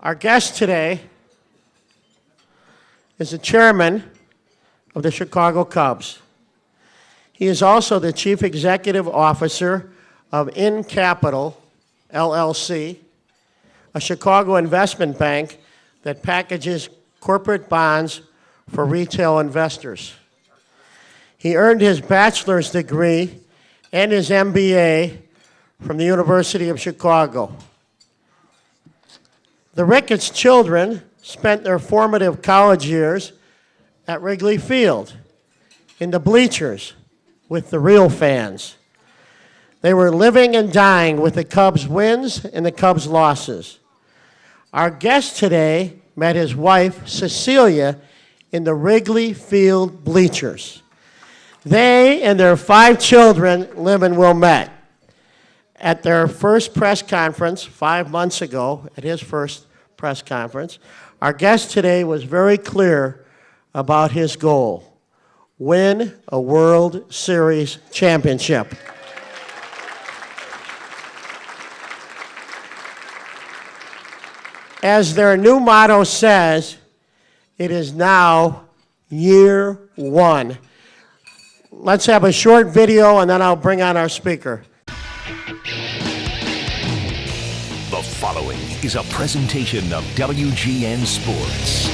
Our guest today is the chairman of the Chicago Cubs. He is also the chief executive officer of In Capital, LLC, a Chicago investment bank that packages corporate bonds for retail investors. He earned his bachelor's degree and his MBA from the University of Chicago. The Ricketts children spent their formative college years at Wrigley Field, in the bleachers, with the real fans. They were living and dying with the Cubs' wins and the Cubs' losses. Our guest today met his wife, Cecilia, in the Wrigley Field bleachers. They and their 5 children live in Wilmette. At their first press conference 5 months ago, at his first press conference, our guest today was very clear about his goal: win a World Series championship. As their new motto says, it is now year 1. Let's have a short video and then I'll bring on our speaker. The following is a presentation of WGN Sports.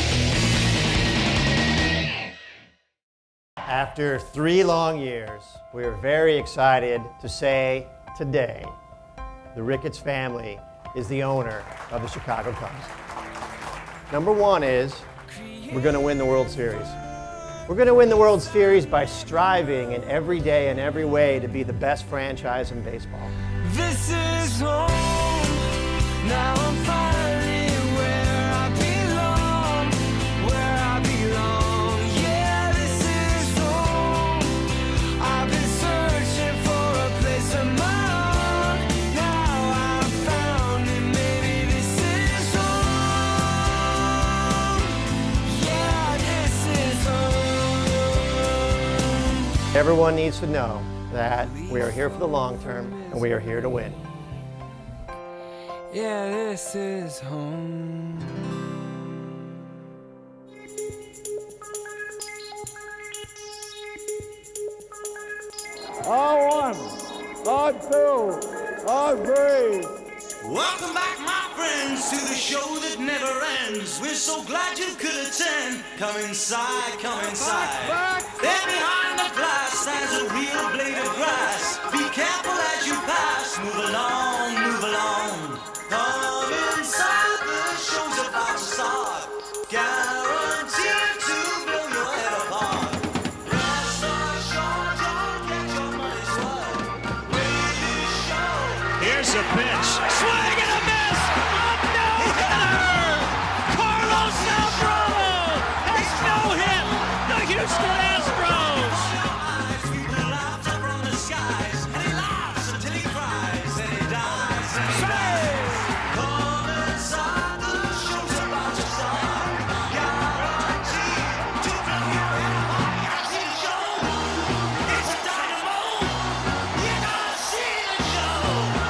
After 3 long years, we are very excited to say today the Ricketts family is the owner of the Chicago Cubs. Number 1 is we're going to win the World Series. We're going to win the World Series by striving in every day and every way to be the best franchise in baseball. This is home. Now I'm finally where I belong, where I belong. Yeah, this is home. I've been searching for a place of my own. Now I've found it, maybe this is home. Yeah, this is home. Everyone needs to know that we are here for the long term and we are here to win. Yeah, this is home. On 1, on 2, on 3. Welcome back, my friends, to the show that never ends. We're so glad you could attend. Come inside, come inside. There behind the glass stands a real blade of grass. Be careful as you pass. Move along, move along. Come inside, the show's about to start. Guaranteed to blow your head apart. Rest assured, you'll get your money's worth with this show. Here's a pitch. Swing and a miss. A no-hitter. Carlos Zambrano has no-hit the Houston Astros. People laughed up from the skies, and he laughs until he cries, and he dies. Come inside, the show's about to start. Guaranteed to blow your head apart. See the show? It's a dynamo. You gotta see the show.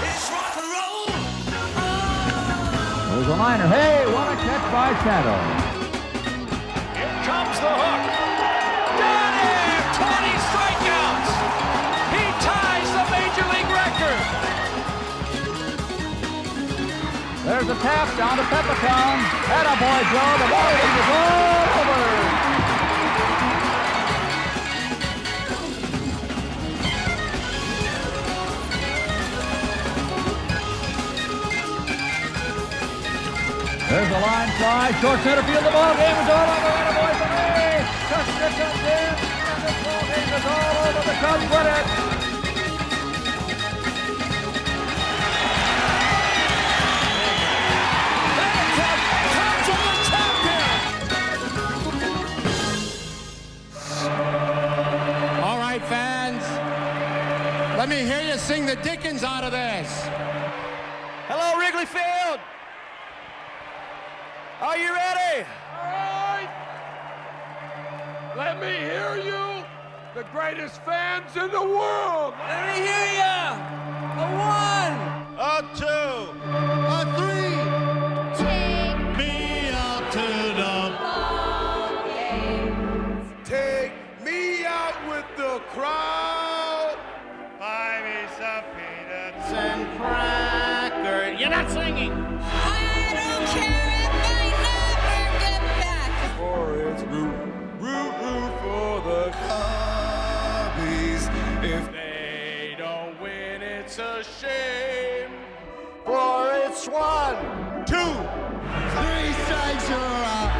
It's rock and roll. There's a liner. Hey, what a catch by Shadow. Here comes the hook. Got him! 20 strikeouts. He ties the Major League record. There's a tap down to Peppertown. Attaboy, Joe. The ball is all over. There's a line fly, short center field. The ball game is all over. Attaboy for me. Custer comes in, and this ball game is all over. The Cubs win it. All right, fans, let me hear you sing the Dickens out of this. Hello, Wrigley Field. Are you ready? All right. Let me hear you, the greatest fans in the world. Let me hear ya. A 1, A 2, a 3. Take crowd. Buy me some peanuts and crackers. You're not singing. I don't care if I never get back. For it's root for the Cubbies. If they don't win, it's a shame. For it's 1, 2, 3 strikes, you're out.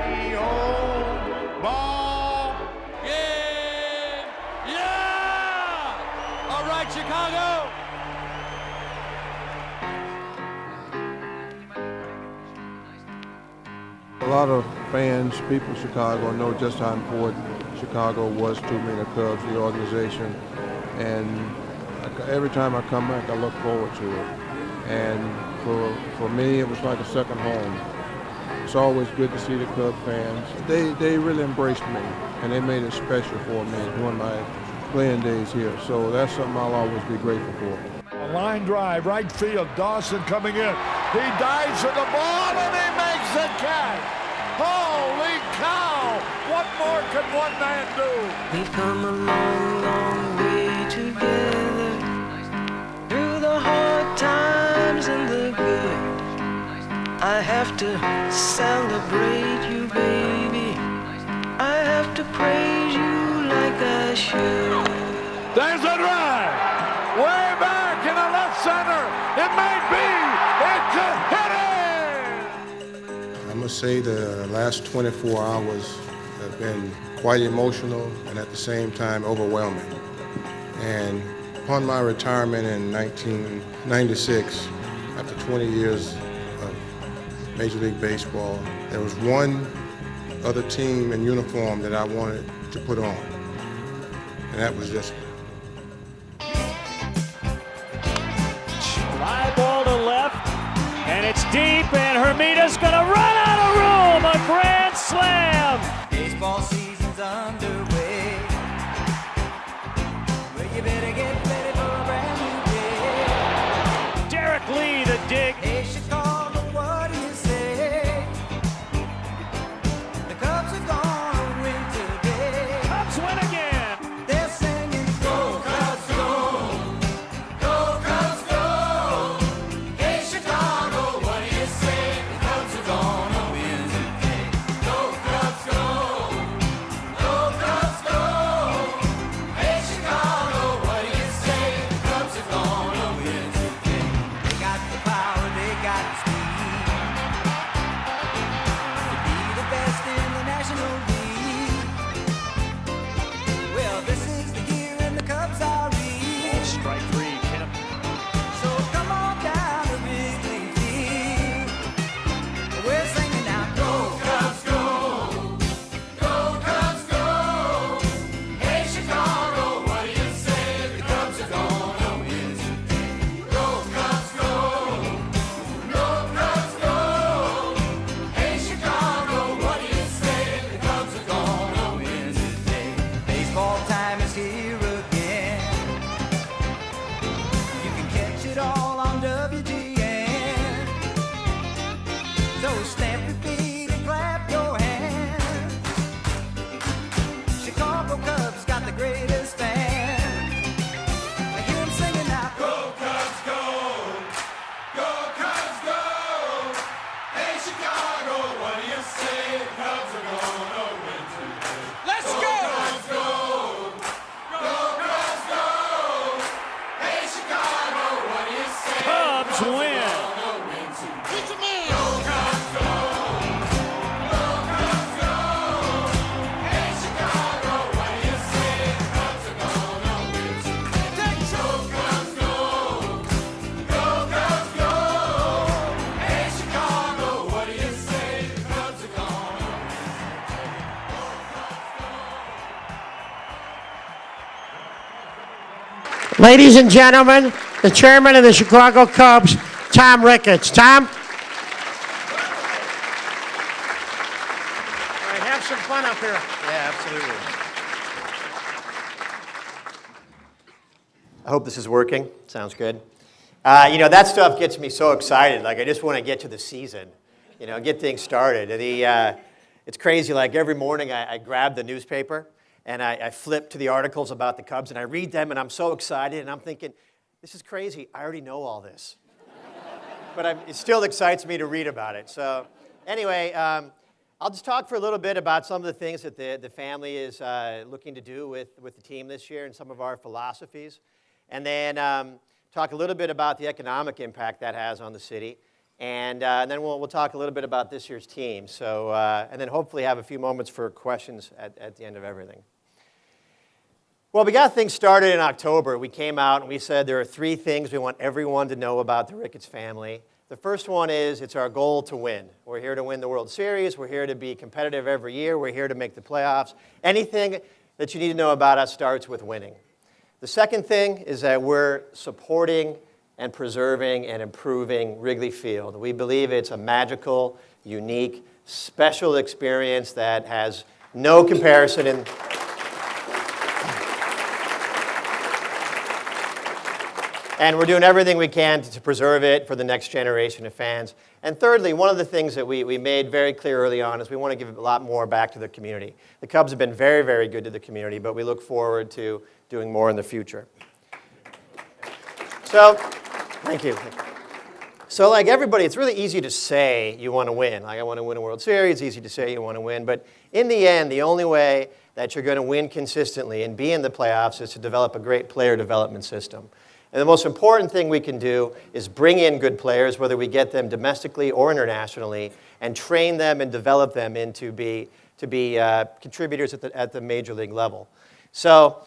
The old ball game. Yeah! All right, Chicago. A lot of fans, people in Chicago, know just how important Chicago was to me, the Cubs, the organization. And every time I come back, I look forward to it. And for me, it was like a second home. It's always good to see the Cub fans. They really embraced me, and they made it special for me during my playing days here. So that's something I'll always be grateful for. A line drive, right field. Dawson coming in. He dives for the ball and he makes the catch. Holy cow! What more can one man do? We've come a long, long way together. Through the hard times and the good. I have to celebrate you, baby. I have to praise you like I should. There's a drive. Way back in the left center. It may be. It's a hit it! I must say the last 24 hours have been quite emotional and at the same time overwhelming. And upon my retirement in 1996, after 20 years of Major League Baseball, there was one other team in uniform that I wanted to put on, and that was this one. Fly ball to left, and it's deep, and Hermita's gonna run out of room. A grand slam. Baseball season's underway. Well, you better get ready for a brand new day. Derek Lee, the dig. Hey, Chicago, what do you say? The Cubs are gonna win today. Cubs win again. They're singing, go Cubs, go! Go Cubs, go! Hey, Chicago, what do you say? The Cubs are gonna win today. Go Cubs, go! Go Cubs, go! Hey, Chicago, what do you say? The Cubs are gonna win today. They got the power, they got the speed to be the best in the National League. Well, this is the year and the Cubs are real. Strike three. Hit him. So come on down to Wrigley Field. We're singing now, go Cubs, go! Go Cubs, go! Hey Chicago, what do you say? The Cubs are gonna win today. Go Cubs, go! Go Cubs, go! Hey Chicago, what do you say? The Cubs are gonna win today. Baseball time is here again. You can catch it all on WGN. So stamp your feet and clap your hands. Chicago Cubs got the greatest fans. I hear 'em singing now. Go Cubs, go! Go Cubs, go! Hey Chicago, what do you say? The Cubs are gonna win today. Let's go! Cubs, go! Go Cubs, go! Hey Chicago, what do you say? Cubs win. Ladies and gentlemen, the chairman of the Chicago Cubs, Tom Ricketts. Tom? All right, have some fun up here. Yeah, absolutely. I hope this is working. Sounds good. That stuff gets me so excited. Like, I just want to get to the season, get things started. It's crazy. Like, every morning I grab the newspaper, and I flip to the articles about the Cubs, and I read them, and I'm so excited, and I'm thinking, this is crazy. I already know all this. But it still excites me to read about it. So anyway, I'll just talk for a little bit about some of the things that the family is looking to do with the team this year and some of our philosophies. And then talk a little bit about the economic impact that has on the city. And then we'll talk a little bit about this year's team. So, and then hopefully have a few moments for questions at the end of everything. Well, we got things started in October. We came out and we said there are 3 things we want everyone to know about the Ricketts family. The first one is it's our goal to win. We're here to win the World Series. We're here to be competitive every year. We're here to make the playoffs. Anything that you need to know about us starts with winning. The second thing is that we're supporting and preserving and improving Wrigley Field. We believe it's a magical, unique, special experience that has no comparison in... And we're doing everything we can to preserve it for the next generation of fans. And thirdly, one of the things that we made very clear early on is we want to give a lot more back to the community. The Cubs have been very, very good to the community, but we look forward to doing more in the future. So, thank you. So like everybody, it's really easy to say you want to win. Like I want to win a World Series, it's easy to say you want to win. But in the end, the only way that you're going to win consistently and be in the playoffs is to develop a great player development system. And the most important thing we can do is bring in good players, whether we get them domestically or internationally, and train them and develop them into be contributors at the major league level. So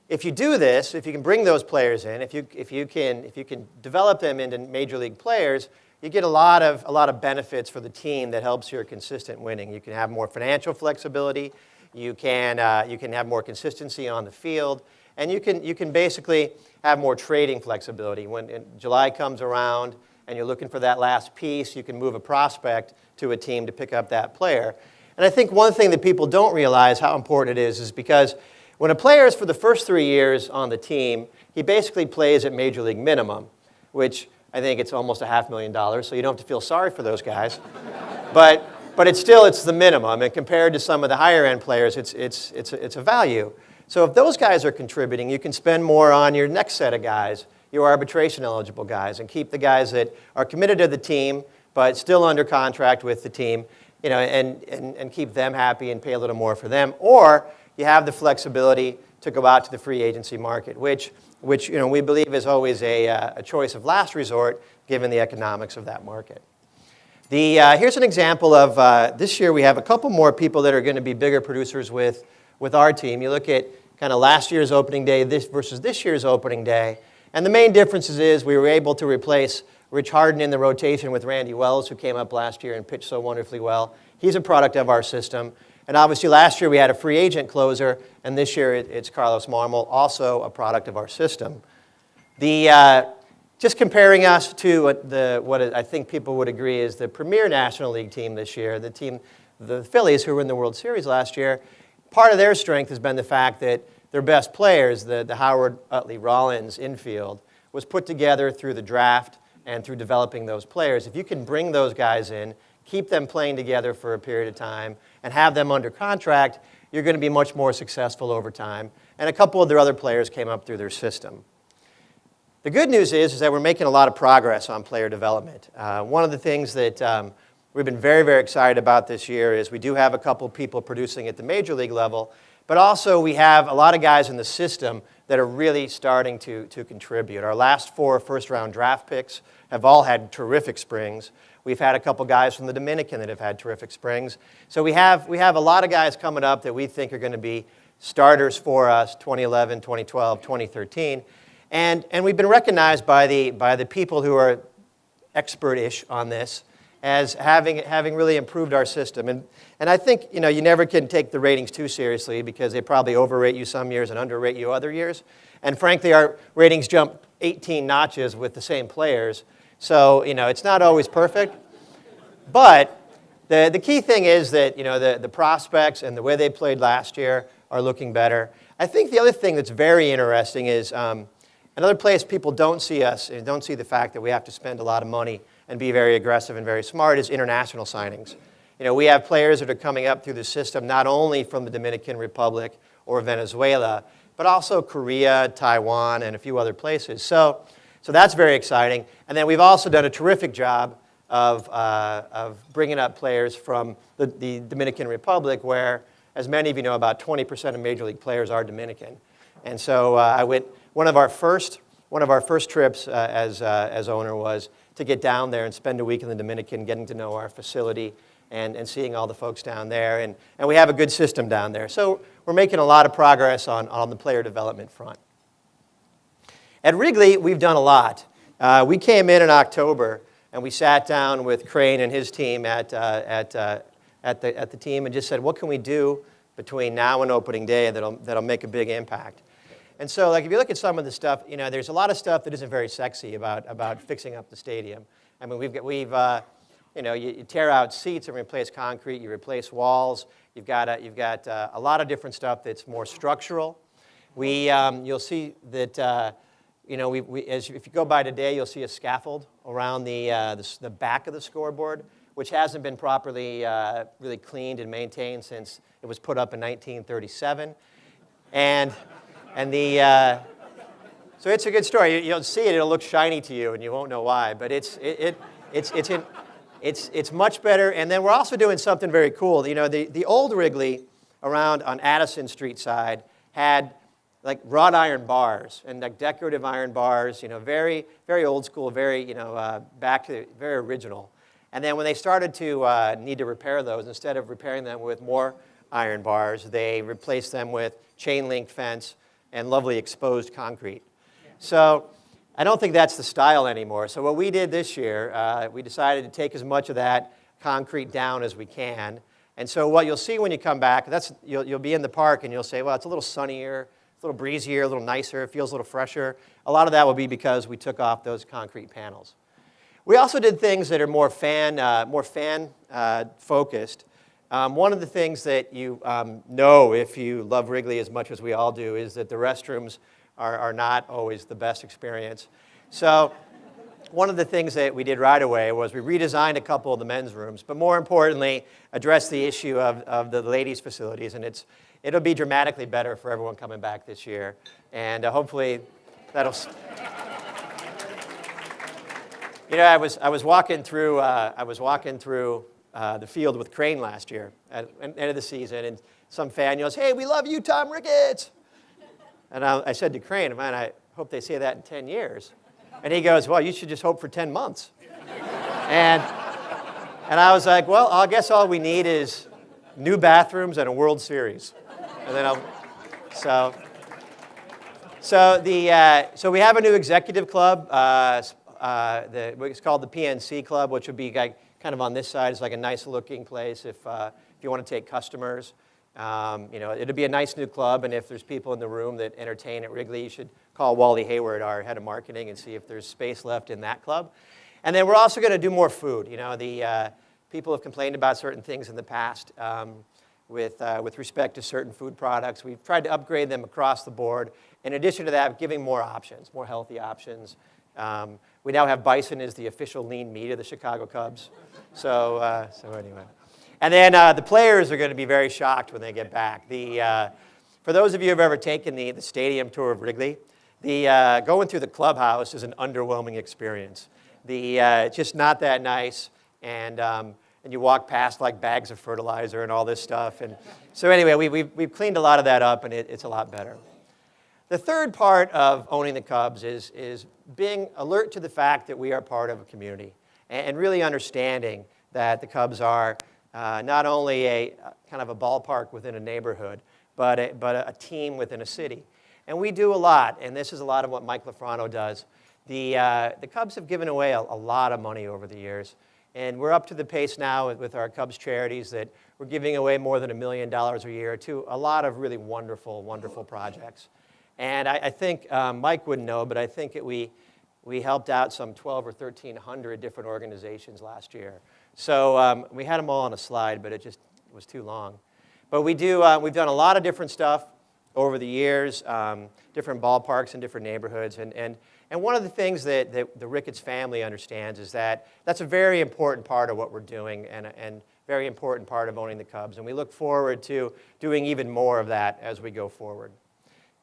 if you do this, if you can bring those players in, if you can develop them into major league players, you get a lot of benefits for the team that helps your consistent winning. You can have more financial flexibility. You can have more consistency on the field. And you can basically have more trading flexibility. When July comes around and you're looking for that last piece, you can move a prospect to a team to pick up that player. And I think one thing that people don't realize how important it is because when a player is for the first 3 years on the team, he basically plays at major league minimum, which I think it's almost $500,000, so you don't have to feel sorry for those guys. But it's the minimum, and compared to some of the higher end players, it's a value. So if those guys are contributing, you can spend more on your next set of guys, your arbitration eligible guys, and keep the guys that are committed to the team but still under contract with the team, and keep them happy and pay a little more for them. Or you have the flexibility to go out to the free agency market, which we believe is always a choice of last resort given the economics of that market. Here's an example of this year we have a couple more people that are going to be bigger producers with our team. You look at kind of last year's opening day versus this year's opening day. And the main differences is we were able to replace Rich Harden in the rotation with Randy Wells, who came up last year and pitched so wonderfully well. He's a product of our system. And obviously last year we had a free agent closer, and this year it's Carlos Marmol, also a product of our system. Just comparing us to what I think people would agree is the premier National League team this year, the Phillies, who were in the World Series last year. Part of their strength has been the fact that their best players, the Howard, Utley, Rollins infield, was put together through the draft and through developing those players. If you can bring those guys in, keep them playing together for a period of time, and have them under contract, you're going to be much more successful over time. And a couple of their other players came up through their system. The good news is that we're making a lot of progress on player development. One of the things that we've been very, very excited about this year is we do have a couple people producing at the major league level, but also we have a lot of guys in the system that are really starting to contribute. Our last 4 first-round draft picks have all had terrific springs. We've had a couple guys from the Dominican that have had terrific springs. So we have a lot of guys coming up that we think are going to be starters for us 2011, 2012, 2013. And we've been recognized by the people who are expert-ish on this as having really improved our system. And I think you never can take the ratings too seriously because they probably overrate you some years and underrate you other years. And frankly, our ratings jump 18 notches with the same players. So it's not always perfect. But the key thing is that the prospects and the way they played last year are looking better. I think the other thing that's very interesting is another place people don't see us and don't see the fact that we have to spend a lot of money and be very aggressive and very smart is international signings. we have players that are coming up through the system not only from the Dominican Republic or Venezuela, but also Korea, Taiwan, and a few other places. So that's very exciting. And then we've also done a terrific job of bringing up players from the Dominican Republic, where, as many of you know, about 20% of Major League players are Dominican. And so I went. One of our first trips as owner was to get down there and spend a week in the Dominican, getting to know our facility and seeing all the folks down there. And we have a good system down there. So we're making a lot of progress on the player development front. At Wrigley, we've done a lot. We came in October, and we sat down with Crane and his team at the team and just said, what can we do between now and opening day that'll make a big impact? And so, like, if you look at some of the stuff, there's a lot of stuff that isn't very sexy about fixing up the stadium. I mean, you tear out seats and replace concrete, you replace walls. You've got a lot of different stuff that's more structural. You'll see that if you go by today, you'll see a scaffold around the back of the scoreboard, which hasn't been properly really cleaned and maintained since it was put up in 1937. So it's a good story. You'll see it; it'll look shiny to you, and you won't know why. But it's much better. And then we're also doing something very cool. The old Wrigley around on Addison Street side had like wrought iron bars and like decorative iron bars. Very very old school, very back to very original. And then when they started to need to repair those, instead of repairing them with more iron bars, they replaced them with chain link fence and lovely exposed concrete. So I don't think that's the style anymore. So what we did this year, we decided to take as much of that concrete down as we can. And so what you'll see when you come back, you'll be in the park and you'll say, well, it's a little sunnier, it's a little breezier, a little nicer, it feels a little fresher. A lot of that will be because we took off those concrete panels. We also did things that are more fan focused. One of the things that you know if you love Wrigley as much as we all do is that the restrooms are not always the best experience. So one of the things that we did right away was we redesigned a couple of the men's rooms, but more importantly, addressed the issue of the ladies' facilities, and it'll be dramatically better for everyone coming back this year, and hopefully that'll. I was walking through the field with Crane last year at the end of the season, and some fan yells, "Hey, we love you, Tom Ricketts!" And I said to Crane, "Man, I hope they say that in 10 years." And he goes, "Well, you should just hope for 10 months." and I was like, "Well, I guess all we need is new bathrooms and a World Series." And then so we have a new executive club. It's called the PNC Club, which would be kind of on this side. It's like a nice looking place if you want to take customers. It'll be a nice new club, and if there's people in the room that entertain at Wrigley, you should call Wally Hayward, our head of marketing, and see if there's space left in that club. And then we're also going to do more food. The people have complained about certain things in the past with respect to certain food products. We've tried to upgrade them across the board. In addition to that, giving more options, more healthy options. We now have bison as the official lean meat of the Chicago Cubs. So anyway. And then the players are going to be very shocked when they get back. For those of you who have ever taken the stadium tour of Wrigley, going through the clubhouse is an underwhelming experience. It's just not that nice, and you walk past like bags of fertilizer and all this stuff. And so anyway, we've cleaned a lot of that up, and it's a lot better. The third part of owning the Cubs is being alert to the fact that we are part of a community and really understanding that the Cubs are not only a kind of a ballpark within a neighborhood, but a team within a city. And we do a lot, and this is a lot of what Mike LaFrano does. The Cubs have given away a lot of money over the years, and we're up to the pace now with our Cubs charities that we're giving away more than $1 million a year to a lot of really wonderful, wonderful projects. And I think Mike wouldn't know, but I think we helped out some 1,200 or 1,300 different organizations last year. So we had them all on a slide, but it just was too long. But we've done a lot of different stuff over the years, different ballparks in different neighborhoods. And one of the things that the Ricketts family understands is that that's a very important part of what we're doing and very important part of owning the Cubs. And we look forward to doing even more of that as we go forward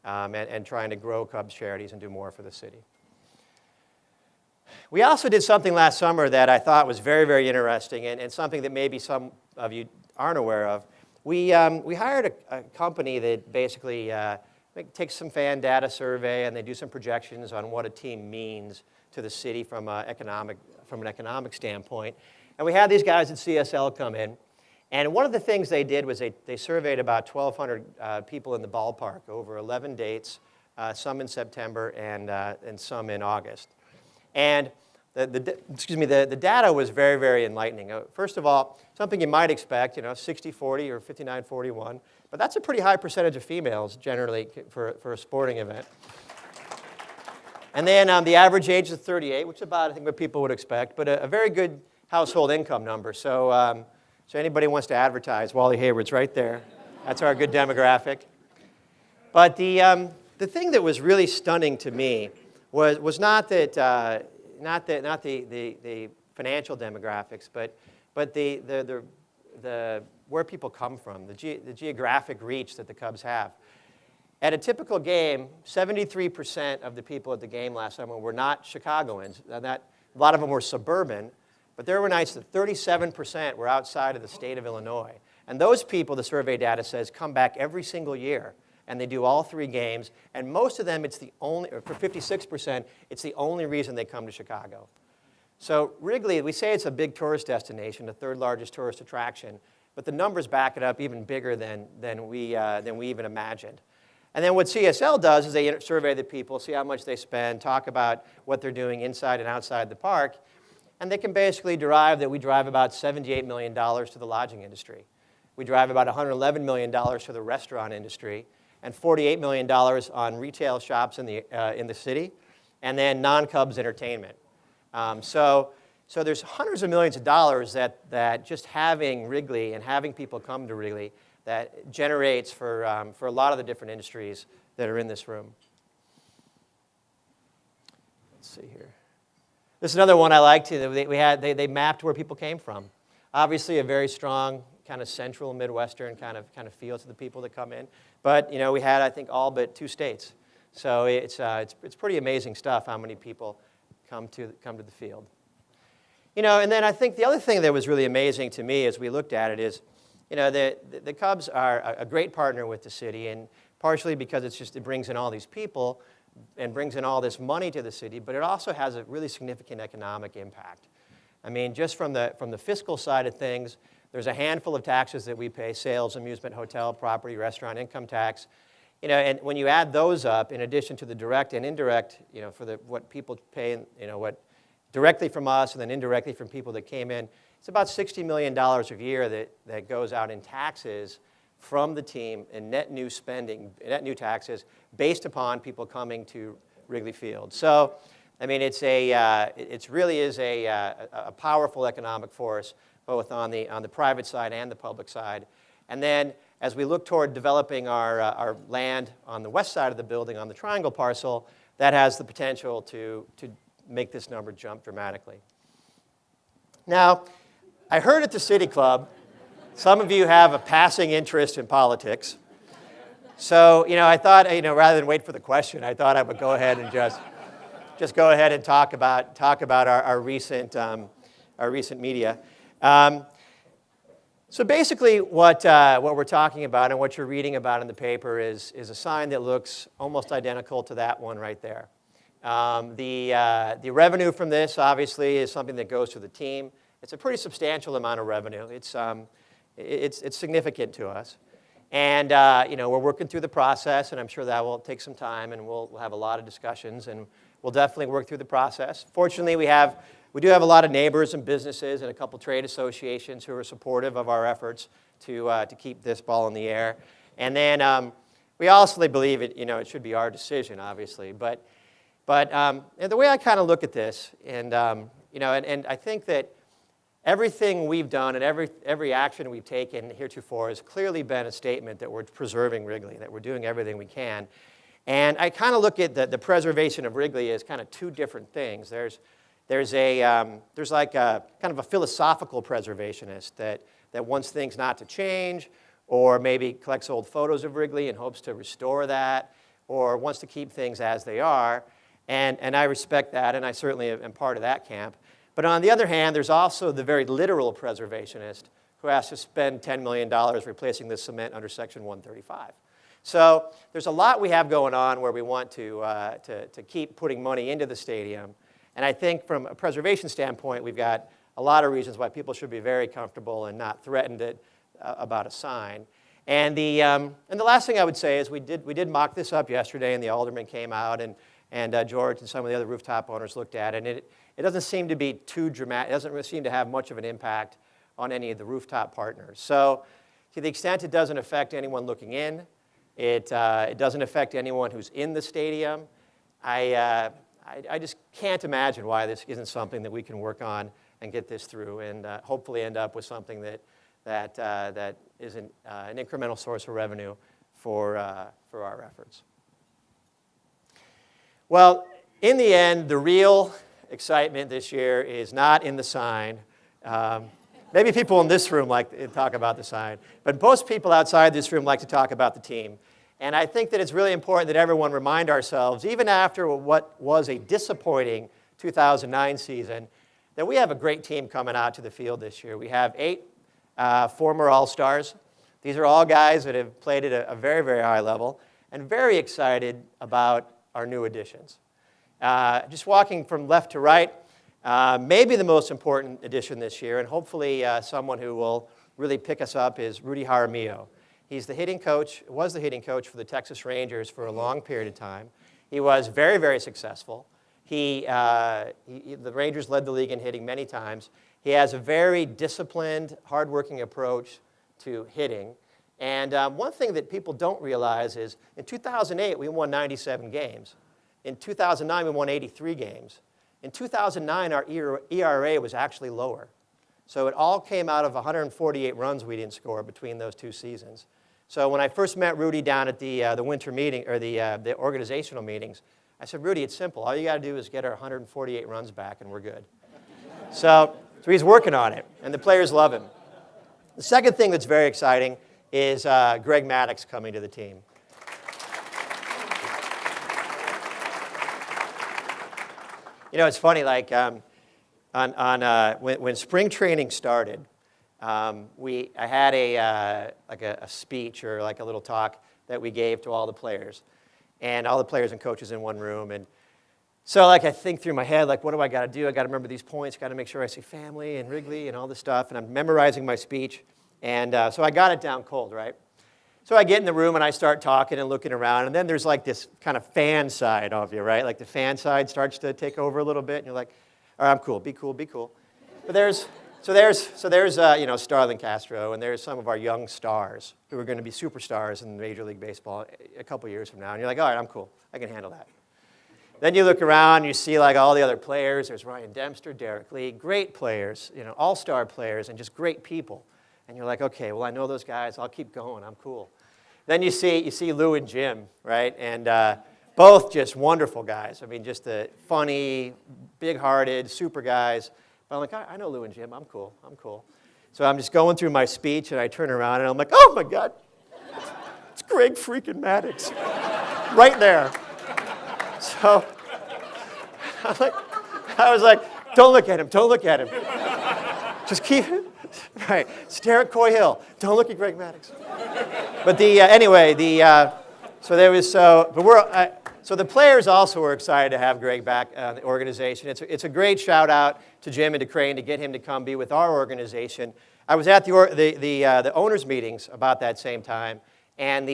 and trying to grow Cubs charities and do more for the city. We also did something last summer that I thought was very, very interesting and something that maybe some of you aren't aware of. We hired a company that basically takes some fan data survey and they do some projections on what a team means to the city from an economic standpoint. And we had these guys at CSL come in. And one of the things they did was they surveyed about 1,200 people in the ballpark over 11 dates, some in September and some in August. And the data was very, very enlightening. First of all, something you might expect, 60-40 or 59-41, but that's a pretty high percentage of females generally for a sporting event. And then the average age is 38, which is about, I think, what people would expect, but a very good household income number. So anybody wants to advertise, Wally Hayward's right there. That's our good demographic. But the thing that was really stunning to me was not the financial demographics, but the where people come from, the geographic reach that the Cubs have. At a typical game, 73% of the people at the game last summer were not Chicagoans. A lot of them were suburban, but there were nights that 37% were outside of the state of Illinois. And those people, the survey data says, come back every single year. And they do all 3 games. And most of them, for 56%, it's the only reason they come to Chicago. So Wrigley, we say it's a big tourist destination, the 3rd largest tourist attraction. But the numbers back it up even bigger than we even imagined. And then what CSL does is they survey the people, see how much they spend, talk about what they're doing inside and outside the park. And they can basically derive that we drive about $78 million to the lodging industry. We drive about $111 million to the restaurant industry, and $48 million on retail shops in the city, and then non-Cubs entertainment. So there's hundreds of millions of dollars that just having Wrigley and having people come to Wrigley that generates for a lot of the different industries that are in this room. Let's see here. This is another one I liked. They mapped where people came from. Obviously, a very strong kind of central Midwestern kind of feel to the people that come in. But we had, I think, all but 2 states. So it's pretty amazing stuff how many people come to the field. And then I think the other thing that was really amazing to me as we looked at it is, the Cubs are a great partner with the city, and partially because it brings in all these people and brings in all this money to the city, but it also has a really significant economic impact. I mean, just from the fiscal side of things, there's a handful of taxes that we pay: sales, amusement, hotel, property, restaurant, income tax. And when you add those up, in addition to the direct and indirect, for what people pay, what directly from us and then indirectly from people that came in, it's about $60 million a year that goes out in taxes from the team and net new spending, net new taxes based upon people coming to Wrigley Field. So, I mean, it really is a powerful economic force, both on the private side and the public side. And then as we look toward developing our land on the west side of the building, on the triangle parcel, that has the potential to make this number jump dramatically. Now, I heard at the City Club, some of you have a passing interest in politics. So, I thought, rather than wait for the question, I thought I would go ahead and just go ahead and talk about our recent media. So basically, what we're talking about and what you're reading about in the paper is a sign that looks almost identical to that one right there. The revenue from this, obviously, is something that goes to the team. It's a pretty substantial amount of revenue. It's significant to us. And we're working through the process, and I'm sure that will take some time, and we'll have a lot of discussions, and we'll definitely work through the process. Fortunately, we do have a lot of neighbors and businesses and a couple trade associations who are supportive of our efforts to keep this ball in the air. And then we also believe it should be our decision, obviously. But the way I kind of look at this, and I think that everything we've done and every action we've taken heretofore has clearly been a statement that we're preserving Wrigley, that we're doing everything we can. And I kind of look at the preservation of Wrigley as kind of 2 different things. There's like a kind of a philosophical preservationist that that wants things not to change, or maybe collects old photos of Wrigley and hopes to restore that, or wants to keep things as they are. And I respect that, and I certainly am part of that camp. But on the other hand, there's also the very literal preservationist who has to spend $10 million replacing the cement under Section 135. So there's a lot we have going on where we want to keep putting money into the stadium. And I think from a preservation standpoint, we've got a lot of reasons why people should be very comfortable and not threatened about a sign. And the last thing I would say is we did mock this up yesterday, and the aldermen came out, and George and some of the other rooftop owners looked at it. And it doesn't seem to be too dramatic. It doesn't really seem to have much of an impact on any of the rooftop partners. So to the extent it doesn't affect anyone looking in, it doesn't affect anyone who's in the stadium, I just can't imagine why this isn't something that we can work on and get this through and hopefully end up with something that is an incremental source of revenue for our efforts. Well, in the end, the real excitement this year is not in the sign. Maybe people in this room like to talk about the sign, but most people outside this room like to talk about the team. And I think that it's really important that everyone remind ourselves, even after what was a disappointing 2009 season, that we have a great team coming out to the field this year. We have 8 former All-Stars. These are all guys that have played at a very, very high level, and very excited about our new additions. Just walking from left to right, maybe the most important addition this year, and hopefully someone who will really pick us up, is Rudy Jaramillo. He's the hitting coach, was the hitting coach for the Texas Rangers for a long period of time. He was very, very successful. The Rangers led the league in hitting many times. He has a very disciplined, hardworking approach to hitting. And one thing that people don't realize is in 2008, we won 97 games. In 2009, we won 83 games. In 2009, our ERA was actually lower. So it all came out of 148 runs we didn't score between those 2 seasons. So when I first met Rudy down at the winter meeting, or the organizational meetings, I said, Rudy, it's simple. All you got to do is get our 148 runs back, and we're good. So he's working on it, and the players love him. The second thing that's very exciting is Greg Maddux coming to the team. You know, it's funny, like when spring training started, I had a speech or like a little talk that we gave to all the players, and all the players and coaches in one room. And so like I think through my head, like, what do I got to do? I got to remember these points, got to make sure I say family and Wrigley and all this stuff, and I'm memorizing my speech. And so I got it down cold, right? So I get in the room and I start talking and looking around, and then there's like this kind of fan side of you, right? Like the fan side starts to take over a little bit, and you're like, all right, I'm cool, be cool, be cool. But there's Starlin Castro, and there's some of our young stars who are going to be superstars in Major League Baseball a couple years from now, and you're like, all right, I'm cool, I can handle that. Then you look around, you see like all the other players. There's Ryan Dempster, Derek Lee, great players, all-star players, and just great people. And you're like, okay, well, I know those guys. I'll keep going. I'm cool. Then you see Lou and Jim, right? And both just wonderful guys. I mean, just the funny, big-hearted, super guys. But I'm like, I know Lou and Jim. I'm cool. I'm cool. So I'm just going through my speech, and I turn around, and I'm like, oh, my God. It's Greg freaking Maddux. Right there. So I was like, don't look at him. Don't look at him. Just keep it. Right, stare at Coy Hill. Don't look at Greg Maddux. But so the players also were excited to have Greg back on the organization. It's a great shout out to Jim and to Crane to get him to come be with our organization. I was at the owners meetings about that same time, and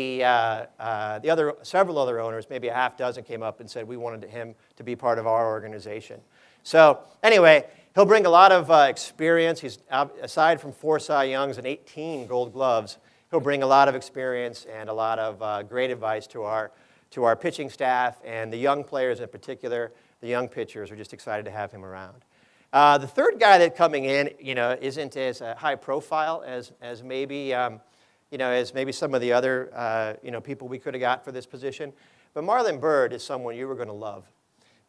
several other owners, maybe a half dozen, came up and said we wanted him to be part of our organization. So anyway. He'll bring a lot of experience. He's, aside from 4 Cy Youngs and 18 Gold Gloves, he'll bring a lot of experience and a lot of great advice to our pitching staff, and the young players in particular, the young pitchers, are just excited to have him around. The third guy that's coming in, isn't as high profile as maybe some of the other people we could have got for this position. But Marlon Byrd is someone you were going to love.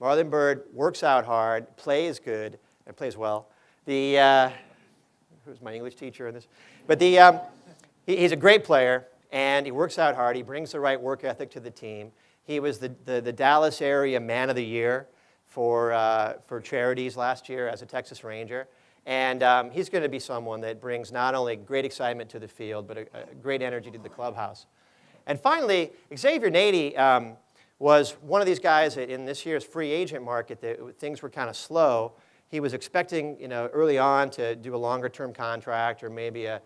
Marlon Byrd works out hard, plays good. It plays well. Who who's my English teacher in this. But he's a great player, and he works out hard. He brings the right work ethic to the team. He was the Dallas area Man of the Year for charities last year as a Texas Ranger. And he's going to be someone that brings not only great excitement to the field, but a great energy to the clubhouse. And finally, Xavier Nady was one of these guys that in this year's free agent market that things were kind of slow. He was expecting, early on to do a longer-term contract or maybe a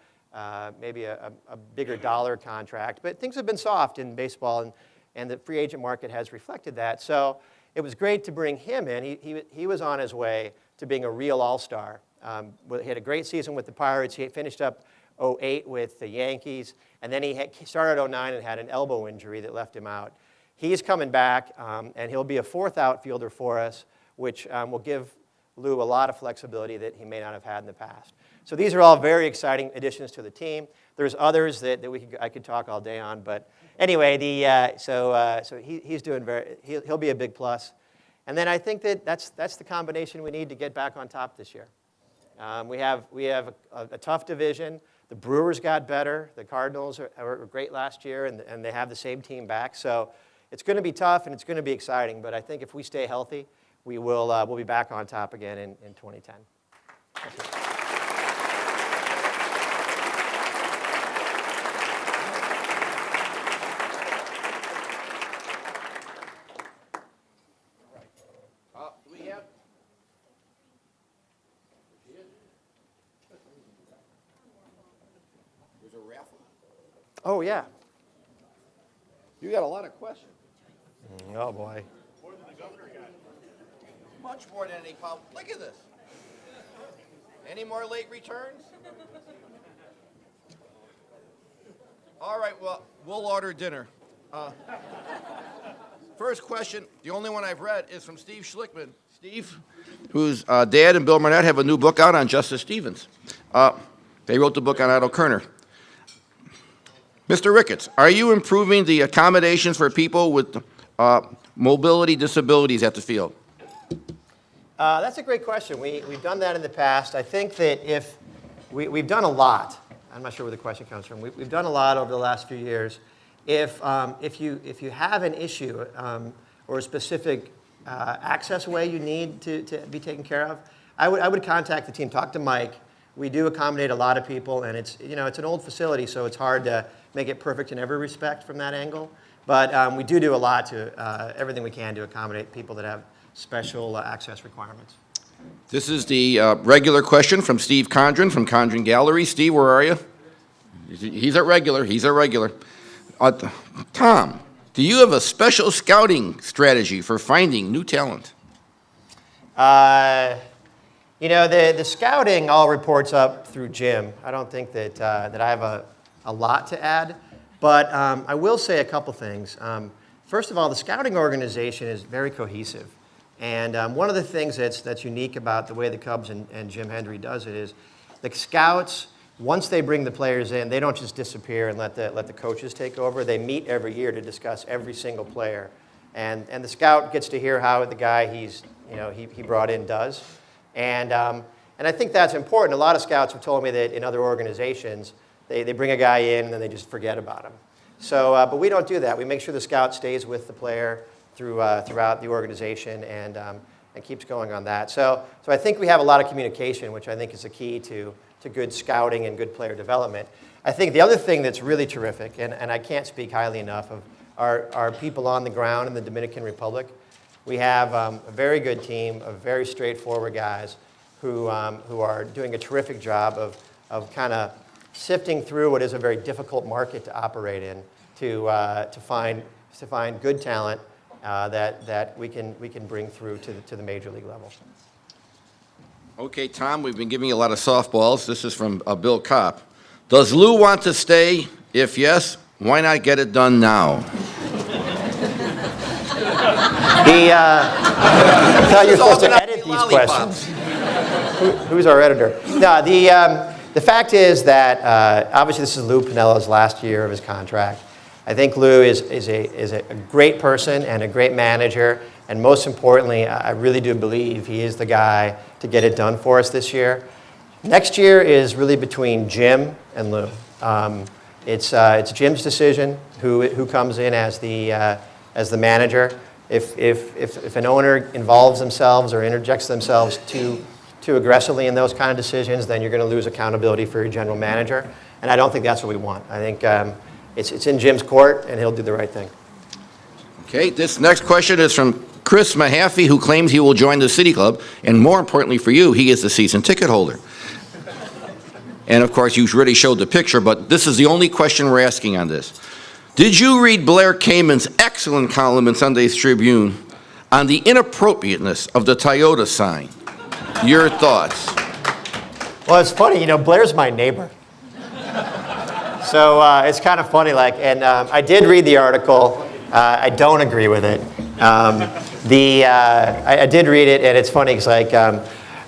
bigger dollar contract. But things have been soft in baseball, and the free agent market has reflected that. So it was great to bring him in. He was on his way to being a real all-star. He had a great season with the Pirates. He finished up 2008 with the Yankees, and then he started 2009 and had an elbow injury that left him out. He's coming back, and he'll be a fourth outfielder for us, which will give Lou a lot of flexibility that he may not have had in the past. So these are all very exciting additions to the team. There's others that I could talk all day on, but anyway, he's doing he'll be a big plus. And then I think that's the combination we need to get back on top this year. We have a tough division. The Brewers got better. The Cardinals were great last year, and they have the same team back. So it's going to be tough, and it's going to be exciting. But I think if we stay healthy, we'll be back on top again in 2010. Thank you. Oh, yeah. You got a lot of questions. Oh, boy. More than the governor got. Much more than any problem. Look at this. Any more late returns? All right, well, we'll order dinner. First question, the only one I've read, is from Steve Schlickman. Steve, whose dad and Bill Burnett have a new book out on Justice Stevens. They wrote the book on Otto Kerner. Mr. Ricketts, are you improving the accommodations for people with mobility disabilities at the field? That's a great question. We've done that in the past. I think that if we've done a lot. I'm not sure where the question comes from. We've done a lot over the last few years. If you have an issue or a specific access way you need to be taken care of, I would contact the team, talk to Mike. We do accommodate a lot of people, and it's an old facility, so it's hard to make it perfect in every respect from that angle. But we do a lot to everything we can to accommodate people that have special access requirements. This is the regular question from Steve Condren from Condren Gallery. Steve, where are you? He's a regular. Tom, do you have a special scouting strategy for finding new talent? The scouting all reports up through Jim. I don't think that I have a lot to add, but I will say a couple things. First of all, the scouting organization is very cohesive. And one of the things that's unique about the way the Cubs and Jim Hendry does it is the scouts, once they bring the players in, they don't just disappear and let the coaches take over. They meet every year to discuss every single player. And the scout gets to hear how the guy he brought in does. And I think that's important. A lot of scouts have told me that in other organizations, they bring a guy in and then they just forget about him. So, but we don't do that. We make sure the scout stays with the player throughout the organization and keeps going on that. So I think we have a lot of communication, which I think is the key to good scouting and good player development. I think the other thing that's really terrific, and I can't speak highly enough of, are people on the ground in the Dominican Republic. We have a very good team of very straightforward guys who are doing a terrific job of kind of sifting through what is a very difficult market to operate in to find good talent that we can bring through to the major league level. Okay, Tom, we've been giving you a lot of softballs. This is from Bill Kopp. Does Lou want to stay? If yes, why not get it done now? I thought you were supposed to edit these questions. Who's our editor? No, the fact is that obviously this is Lou Pinella's last year of his contract. I think Lou is a great person and a great manager, and most importantly, I really do believe he is the guy to get it done for us this year. Next year is really between Jim and Lou. It's Jim's decision who comes in as the manager. If an owner involves themselves or interjects themselves too aggressively in those kind of decisions, then you're going to lose accountability for your general manager. And I don't think that's what we want. I think it's in Jim's court, and he'll do the right thing. Okay, this next question is from Chris Mahaffey, who claims he will join the City Club, and more importantly for you, he is the season ticket holder. And of course, you already showed the picture, but this is the only question we're asking on this. Did you read Blair Kamen's excellent column in Sunday's Tribune on the inappropriateness of the Toyota sign? Your thoughts? Well, it's funny, Blair's my neighbor. So it's kind of funny, and I did read the article. I don't agree with it. I did read it, and it's funny because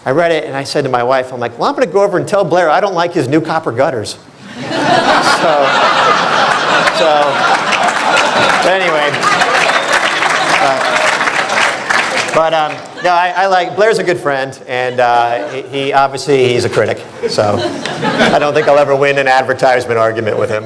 I read it and I said to my wife, I'm like, well, I'm going to go over and tell Blair I don't like his new copper gutters. So anyway. No, I like Blair's a good friend, and he obviously he's a critic. So I don't think I'll ever win an advertisement argument with him.